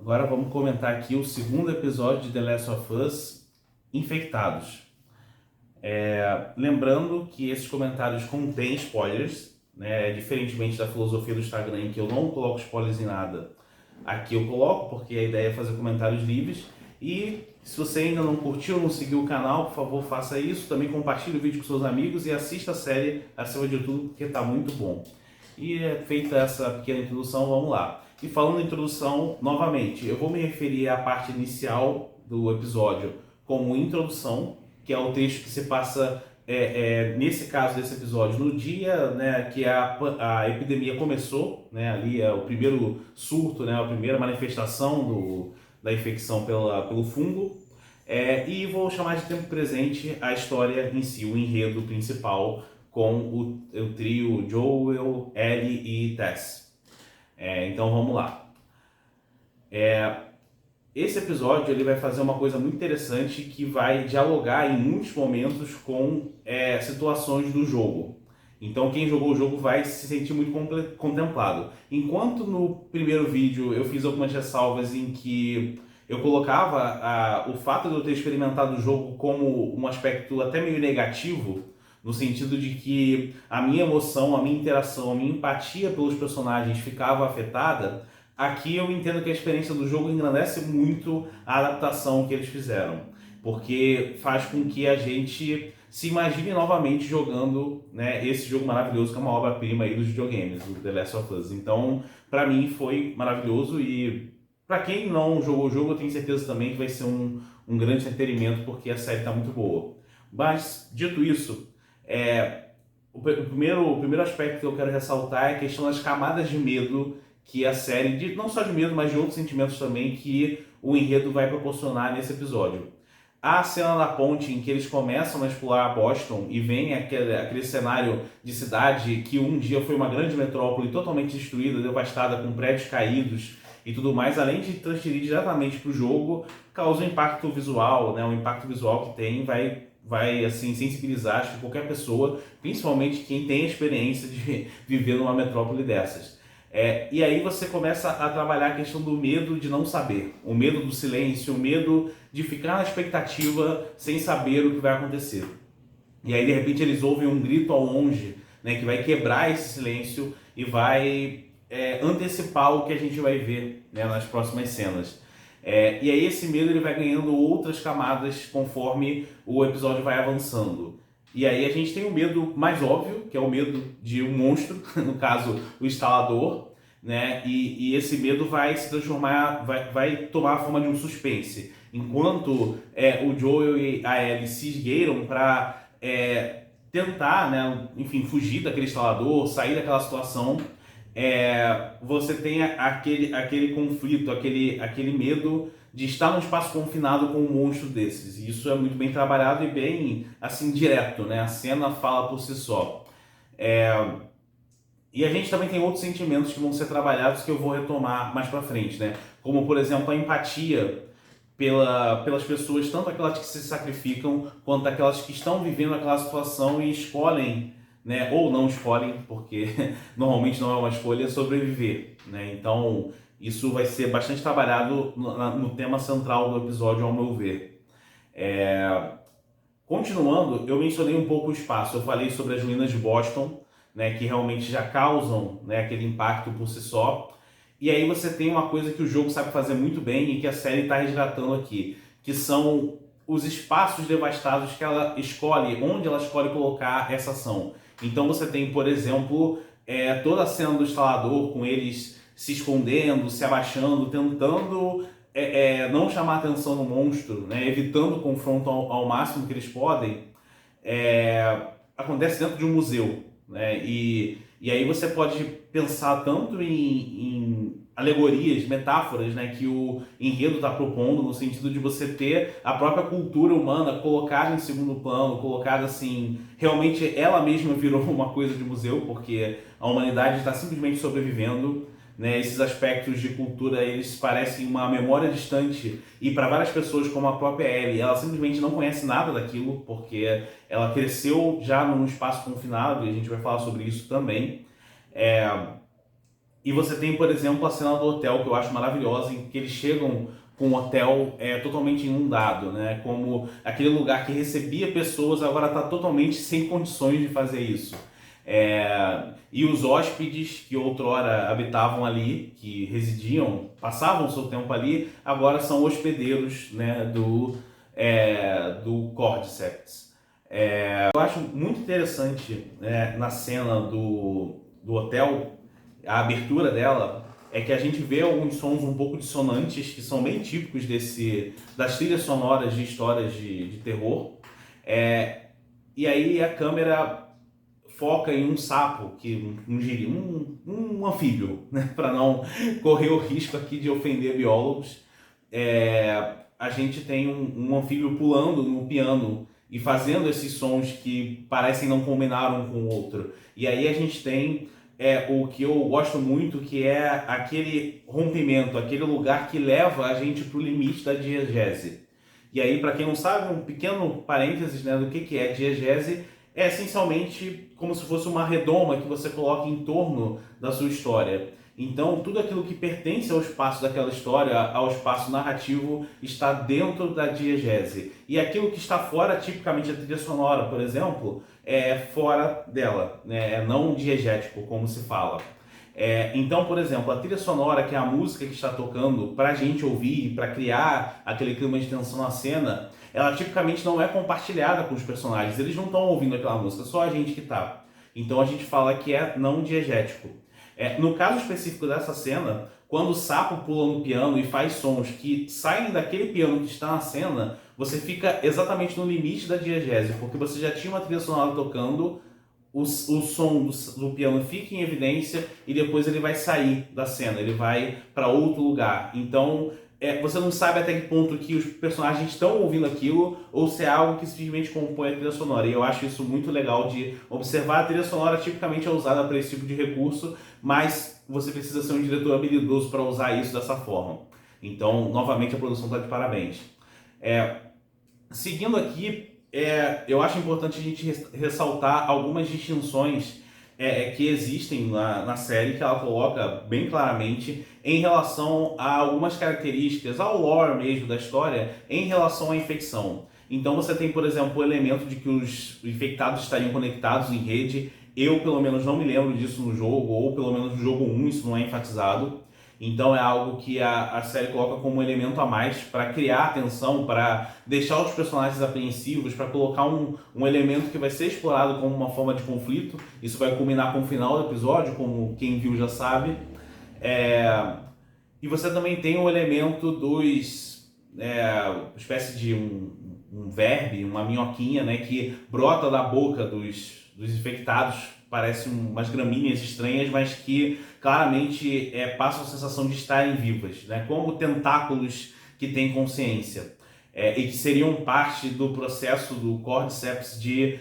Agora vamos comentar aqui o segundo episódio de The Last of Us, Infectados. Lembrando que esses comentários contêm spoilers, né? Diferentemente da filosofia do Instagram, em que eu não coloco spoilers em nada, aqui eu coloco, porque a ideia é fazer comentários livres. E se você ainda não curtiu, não seguiu o canal, por favor, faça isso. Também compartilhe o vídeo com seus amigos e assista a série acima de tudo, porque está muito bom. E feita essa pequena introdução, vamos lá. E falando em introdução, novamente, eu vou me referir à parte inicial do episódio como introdução, que é o texto que se passa, nesse caso desse episódio, no dia, né, que a epidemia começou, né, ali é o primeiro surto, né, a primeira manifestação da infecção pelo fungo. E vou chamar de tempo presente a história em si, o enredo principal, com o trio Joel, Ellie e Tess. Então vamos lá. Esse episódio ele vai fazer uma coisa muito interessante que vai dialogar em muitos momentos com situações do jogo. Então quem jogou o jogo vai se sentir muito contemplado. Enquanto no primeiro vídeo eu fiz algumas ressalvas em que eu colocava o fato de eu ter experimentado o jogo como um aspecto até meio negativo, no sentido de que a minha emoção, a minha interação, a minha empatia pelos personagens ficava afetada. Aqui eu entendo que a experiência do jogo engrandece muito a adaptação que eles fizeram, porque faz com que a gente se imagine novamente jogando, né, esse jogo maravilhoso que é uma obra-prima aí dos videogames, o The Last of Us. Então, para mim foi maravilhoso e para quem não jogou o jogo, eu tenho certeza também que vai ser um grande entretenimento, porque a série está muito boa. Mas, dito isso, o primeiro aspecto que eu quero ressaltar é a questão das camadas de medo que a série, não só de medo, mas de outros sentimentos também, que o enredo vai proporcionar nesse episódio. A cena da ponte em que eles começam a explorar Boston e vem aquele cenário de cidade que um dia foi uma grande metrópole totalmente destruída, devastada, com prédios caídos e tudo mais, além de transferir diretamente para o jogo, causa um impacto visual, né? O impacto visual que tem vai assim, sensibilizar acho que qualquer pessoa, principalmente quem tem a experiência de viver numa metrópole dessas. E aí você começa a trabalhar a questão do medo de não saber, o medo do silêncio, o medo de ficar na expectativa sem saber o que vai acontecer. E aí de repente eles ouvem um grito ao longe, né, que vai quebrar esse silêncio e vai antecipar o que a gente vai ver, né, nas próximas cenas. E aí esse medo ele vai ganhando outras camadas conforme o episódio vai avançando. E aí a gente tem o medo mais óbvio, que é o medo de um monstro, no caso o instalador, né? E esse medo vai se transformar, vai tomar a forma de um suspense. Enquanto o Joel e a Ellie se esgueiram para tentar, né, enfim, fugir daquele instalador, sair daquela situação, você tem aquele conflito, aquele medo de estar num espaço confinado com um monstro desses. E isso é muito bem trabalhado e bem, assim, direto, né? A cena fala por si só. E a gente também tem outros sentimentos que vão ser trabalhados que eu vou retomar mais pra frente, né? Como, por exemplo, a empatia pelas pessoas, tanto aquelas que se sacrificam, quanto aquelas que estão vivendo aquela situação e escolhem, né, ou não escolhem, porque normalmente não é uma escolha, sobreviver, né? Então, isso vai ser bastante trabalhado no tema central do episódio, ao meu ver. Continuando, eu mencionei um pouco o espaço, eu falei sobre as ruínas de Boston, né, que realmente já causam, né, aquele impacto por si só. E aí você tem uma coisa que o jogo sabe fazer muito bem e que a série está resgatando aqui, que são os espaços devastados que ela escolhe, onde ela escolhe colocar essa ação. Então você tem, por exemplo, toda a cena do instalador com eles se escondendo, se abaixando, tentando não chamar atenção no monstro, né, evitando o confronto ao máximo que eles podem. Acontece dentro de um museu, né? E aí você pode pensar tanto em alegorias, metáforas, né, que o enredo está propondo, no sentido de você ter a própria cultura humana colocada em segundo plano, colocada assim, realmente ela mesma virou uma coisa de museu, porque a humanidade está simplesmente sobrevivendo, né? Esses aspectos de cultura, eles parecem uma memória distante e para várias pessoas, como a própria Ellie, ela simplesmente não conhece nada daquilo, porque ela cresceu já num espaço confinado e a gente vai falar sobre isso também. E você tem, por exemplo, a cena do hotel, que eu acho maravilhosa, em que eles chegam com o hotel totalmente inundado, né? Como aquele lugar que recebia pessoas agora está totalmente sem condições de fazer isso. E os hóspedes que outrora habitavam ali, que residiam, passavam o seu tempo ali, agora são hospedeiros, né, do Cordyceps. Eu acho muito interessante, né, na cena do hotel, a abertura dela, é que a gente vê alguns sons um pouco dissonantes, que são bem típicos das trilhas sonoras de histórias de terror. E aí a câmera foca em um sapo, um anfíbio, né? Para não correr o risco aqui de ofender biólogos. A gente tem um anfíbio pulando no piano e fazendo esses sons que parecem não combinar um com o outro. E aí a gente tem o que eu gosto muito, que é aquele rompimento, aquele lugar que leva a gente para o limite da diegese. E aí, para quem não sabe, um pequeno parênteses, né, do que é diegese, é essencialmente como se fosse uma redoma que você coloca em torno da sua história. Então, tudo aquilo que pertence ao espaço daquela história, ao espaço narrativo, está dentro da diegese. E aquilo que está fora, tipicamente a trilha sonora, por exemplo, é fora dela, né? É não diegético, como se fala. Então, por exemplo, a trilha sonora, que é a música que está tocando para a gente ouvir, para criar aquele clima de tensão na cena, ela tipicamente não é compartilhada com os personagens. Eles não estão ouvindo aquela música, só a gente que está. Então a gente fala que é não diegético. No caso específico dessa cena, quando o sapo pula no piano e faz sons que saem daquele piano que está na cena, você fica exatamente no limite da diegese, porque você já tinha uma trilha sonora tocando, o som do piano fica em evidência e depois ele vai sair da cena, ele vai para outro lugar. Então você não sabe até que ponto que os personagens estão ouvindo aquilo ou se é algo que simplesmente compõe a trilha sonora. E eu acho isso muito legal de observar. A trilha sonora tipicamente é usada para esse tipo de recurso, mas você precisa ser um diretor habilidoso para usar isso dessa forma. Então, novamente, a produção está de parabéns. Seguindo aqui, eu acho importante a gente ressaltar algumas distinções que existem na série, que ela coloca bem claramente em relação a algumas características, ao lore mesmo da história, em relação à infecção. Então você tem, por exemplo, o elemento de que os infectados estariam conectados em rede. Eu, pelo menos, não me lembro disso no jogo, ou pelo menos no jogo 1 isso não é enfatizado. Então é algo que a série coloca como um elemento a mais para criar atenção, para deixar os personagens apreensivos, para colocar um elemento que vai ser explorado como uma forma de conflito. Isso vai culminar com o final do episódio, como quem viu já sabe. E você também tem o elemento espécie de um verme, uma minhoquinha, né, que brota da boca dos infectados. Parecem umas gramíneas estranhas, mas que claramente passam a sensação de estarem vivas, né? Como tentáculos que têm consciência, e que seriam parte do processo do Cordyceps de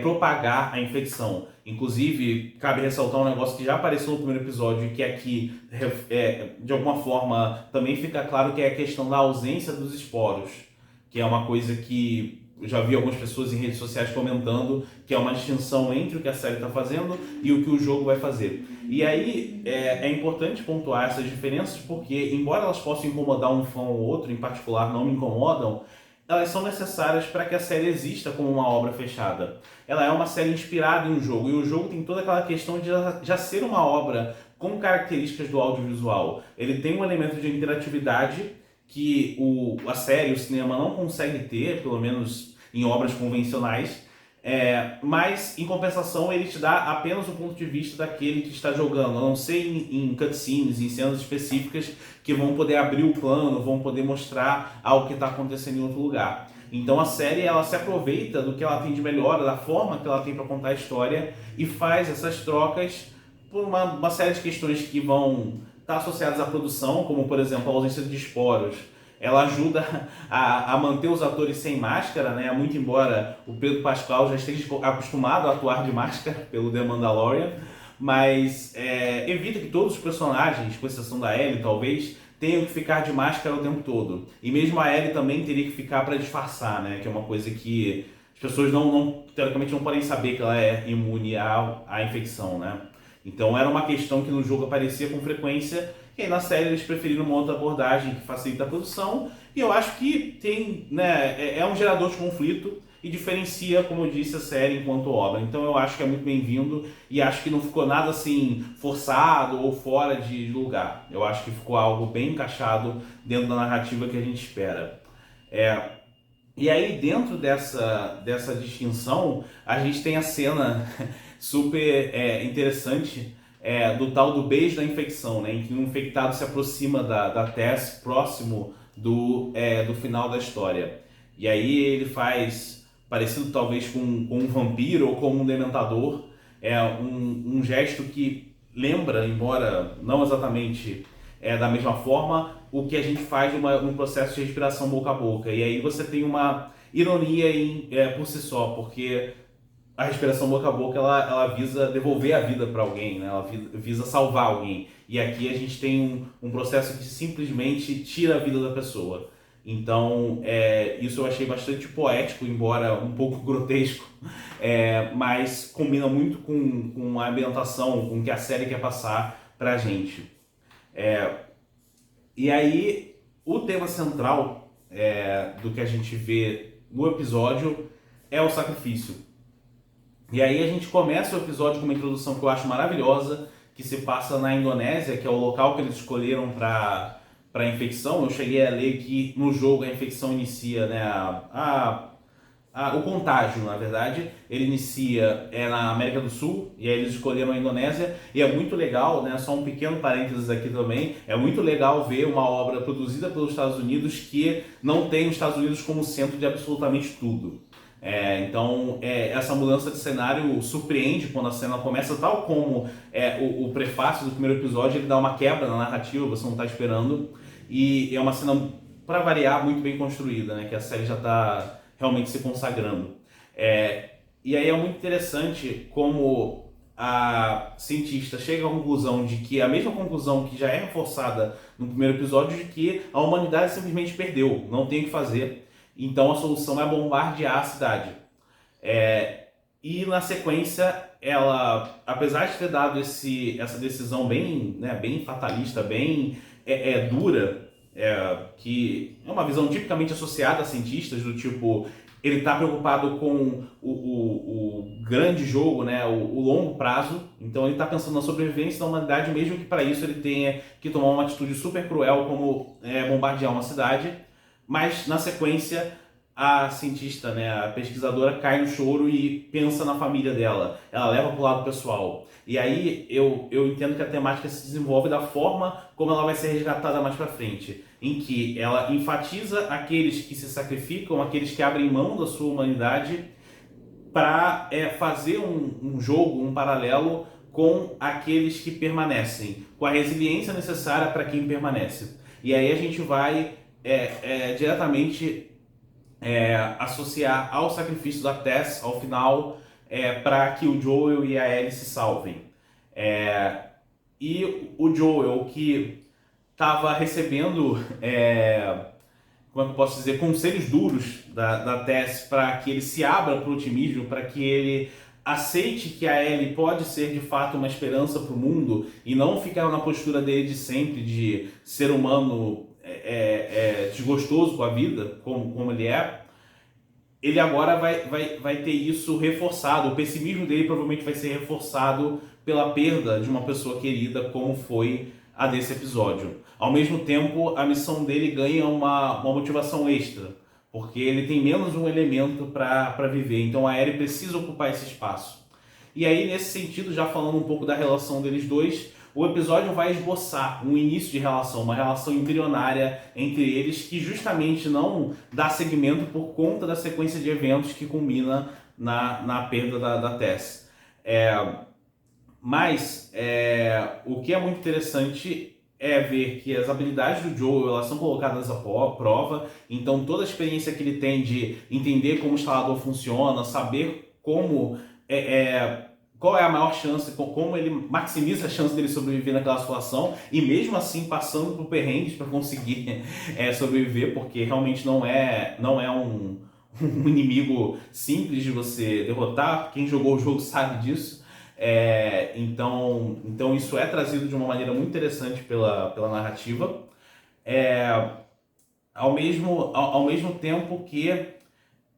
propagar a infecção. Inclusive, cabe ressaltar um negócio que já apareceu no primeiro episódio e que aqui, de alguma forma, também fica claro, que é a questão da ausência dos esporos, que é uma coisa que eu já vi algumas pessoas em redes sociais comentando, que é uma distinção entre o que a série está fazendo e o que o jogo vai fazer. E aí é importante pontuar essas diferenças, porque embora elas possam incomodar um fã ou outro, em particular não me incomodam, elas são necessárias para que a série exista como uma obra fechada. Ela é uma série inspirada em um jogo, e o jogo tem toda aquela questão de já ser uma obra com características do audiovisual. Ele tem um elemento de interatividade que a série, o cinema não consegue ter, pelo menos em obras convencionais, mas em compensação ele te dá apenas o ponto de vista daquele que está jogando, a não ser em cutscenes, em cenas específicas que vão poder abrir o plano, vão poder mostrar algo que está acontecendo em outro lugar. Então a série, ela se aproveita do que ela tem de melhor, da forma que ela tem para contar a história, e faz essas trocas por uma série de questões que vão estar associadas à produção, como por exemplo a ausência de esporos. Ela ajuda a manter os atores sem máscara, né? Muito embora o Pedro Pascal já esteja acostumado a atuar de máscara pelo The Mandalorian, mas evita que todos os personagens, com exceção da Ellie talvez, tenham que ficar de máscara o tempo todo. E mesmo a Ellie também teria que ficar para disfarçar, né? Que é uma coisa que as pessoas teoricamente não podem saber que ela é imune à infecção, né? Então era uma questão que no jogo aparecia com frequência, e aí na série eles preferiram uma outra abordagem que facilita a produção, e eu acho que tem, né, é um gerador de conflito e diferencia, como eu disse, a série enquanto obra. Então eu acho que é muito bem-vindo e acho que não ficou nada assim forçado ou fora de lugar. Eu acho que ficou algo bem encaixado dentro da narrativa que a gente espera. E aí, dentro dessa distinção, a gente tem a cena super interessante do tal do beijo da infecção, né? Em que um infectado se aproxima da Tess próximo do final da história. E aí ele faz, parecido talvez com um vampiro ou com um dementador, um gesto que lembra, embora não exatamente da mesma forma, o que a gente faz num processo de respiração boca a boca. E aí você tem uma ironia por si só, porque a respiração boca a boca ela visa devolver a vida para alguém, né? Ela visa salvar alguém. E aqui a gente tem um processo que simplesmente tira a vida da pessoa. Então, isso eu achei bastante poético, embora um pouco grotesco, mas combina muito com a ambientação, com o que a série quer passar pra gente. E aí, o tema central do que a gente vê no episódio é o sacrifício. E aí a gente começa o episódio com uma introdução que eu acho maravilhosa, que se passa na Indonésia, que é o local que eles escolheram para a infecção. Eu cheguei a ler que no jogo a infecção inicia, né, o contágio, na verdade, ele inicia na América do Sul, e aí eles escolheram a Indonésia, e é muito legal, né, só um pequeno parênteses aqui também, é muito legal ver uma obra produzida pelos Estados Unidos que não tem os Estados Unidos como centro de absolutamente tudo. Então, essa mudança de cenário surpreende quando a cena começa, tal como o prefácio do primeiro episódio, ele dá uma quebra na narrativa, você não está esperando, e é uma cena, para variar, muito bem construída, né, que a série já está realmente se consagrando. E aí é muito interessante como a cientista chega à conclusão de que a mesma conclusão que já é reforçada no primeiro episódio, de que a humanidade simplesmente perdeu, não tem o que fazer. Então a solução é bombardear a cidade. E na sequência, ela, apesar de ter dado essa decisão bem, né, bem fatalista, bem dura, que é uma visão tipicamente associada a cientistas, do tipo, ele está preocupado com o grande jogo, né, o longo prazo, então ele está pensando na sobrevivência da humanidade, mesmo que para isso ele tenha que tomar uma atitude super cruel, como bombardear uma cidade. Mas, na sequência, a cientista, né, a pesquisadora, cai no choro e pensa na família dela. Ela leva para o lado pessoal. E aí eu entendo que a temática se desenvolve da forma como ela vai ser resgatada mais para frente. Em que ela enfatiza aqueles que se sacrificam, aqueles que abrem mão da sua humanidade para fazer um jogo, um paralelo com aqueles que permanecem, com a resiliência necessária para quem permanece. E aí a gente vai diretamente associar ao sacrifício da Tess ao final, para que o Joel e a Ellie se salvem. E o Joel, que estava recebendo, como é que eu posso dizer, conselhos duros da Tess para que ele se abra para o otimismo, para que ele aceite que a Ellie pode ser de fato uma esperança para o mundo e não ficar na postura dele de sempre, de ser humano desgostoso com a vida, como ele é. Ele agora vai ter isso reforçado, o pessimismo dele provavelmente vai ser reforçado pela perda de uma pessoa querida, como foi a desse episódio. Ao mesmo tempo, a missão dele ganha uma motivação extra, porque ele tem menos um elemento para viver, então a Ellie precisa ocupar esse espaço. E aí, nesse sentido, já falando um pouco da relação deles dois, o episódio vai esboçar um início de relação, uma relação embrionária entre eles, que justamente não dá seguimento por conta da sequência de eventos que culmina na perda da Tess. Mas o que é muito interessante é ver que as habilidades do Joel, elas são colocadas à prova, então toda a experiência que ele tem de entender como o instalador funciona, saber como qual é a maior chance, como ele maximiza a chance dele sobreviver naquela situação, e mesmo assim passando por perrengues para conseguir sobreviver, porque realmente não é um inimigo simples de você derrotar. Quem jogou o jogo sabe disso. Então isso é trazido de uma maneira muito interessante pela narrativa. É, ao mesmo tempo que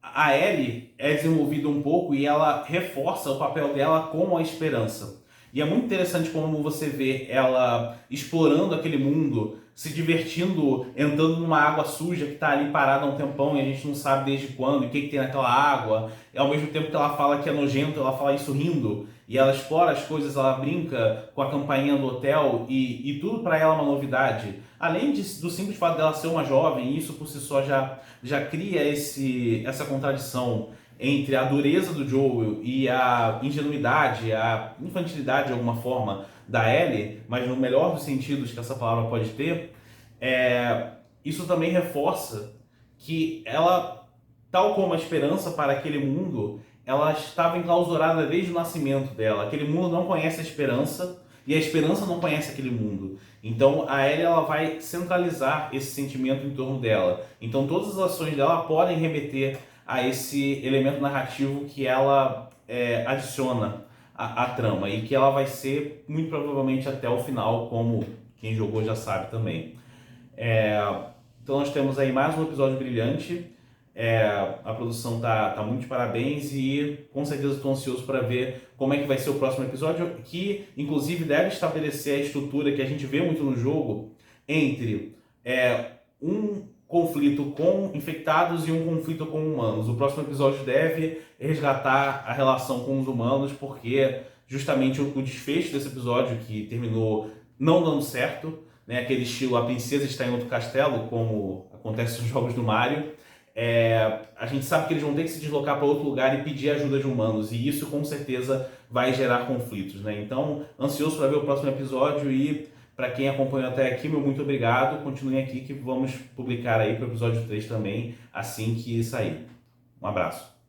a Ellie é desenvolvida um pouco e ela reforça o papel dela com a esperança. E é muito interessante como você vê ela explorando aquele mundo, se divertindo, entrando numa água suja que está ali parada há um tempão e a gente não sabe desde quando, e o que tem naquela água. E ao mesmo tempo que ela fala que é nojento, ela fala isso rindo. E ela explora as coisas, ela brinca com a campainha do hotel e tudo para ela é uma novidade. Além do simples fato dela ser uma jovem, isso por si só já cria essa contradição entre a dureza do Joel e a ingenuidade, a infantilidade de alguma forma da Ellie, mas no melhor dos sentidos que essa palavra pode ter. Isso também reforça que ela, tal como a esperança para aquele mundo, ela estava enclausurada desde o nascimento dela. Aquele mundo não conhece a esperança e a esperança não conhece aquele mundo. Então a Ellie ela vai centralizar esse sentimento em torno dela. Então todas as ações dela podem remeter a esse elemento narrativo que ela adiciona à trama e que ela vai ser muito provavelmente até o final, como quem jogou já sabe também. Então nós temos aí mais um episódio brilhante. A produção tá muito de parabéns e com certeza estou ansioso para ver como é que vai ser o próximo episódio, que inclusive deve estabelecer a estrutura que a gente vê muito no jogo entre um conflito com infectados e um conflito com humanos. O próximo episódio deve resgatar a relação com os humanos, porque justamente o desfecho desse episódio, que terminou não dando certo, né, aquele estilo a princesa está em outro castelo, como acontece nos jogos do Mario, a gente sabe que eles vão ter que se deslocar para outro lugar e pedir ajuda de humanos, e isso com certeza vai gerar conflitos, né? Então, ansioso para ver o próximo episódio e para quem acompanhou até aqui, meu muito obrigado. Continuem aqui que vamos publicar aí para o episódio 3 também, assim que sair. Um abraço.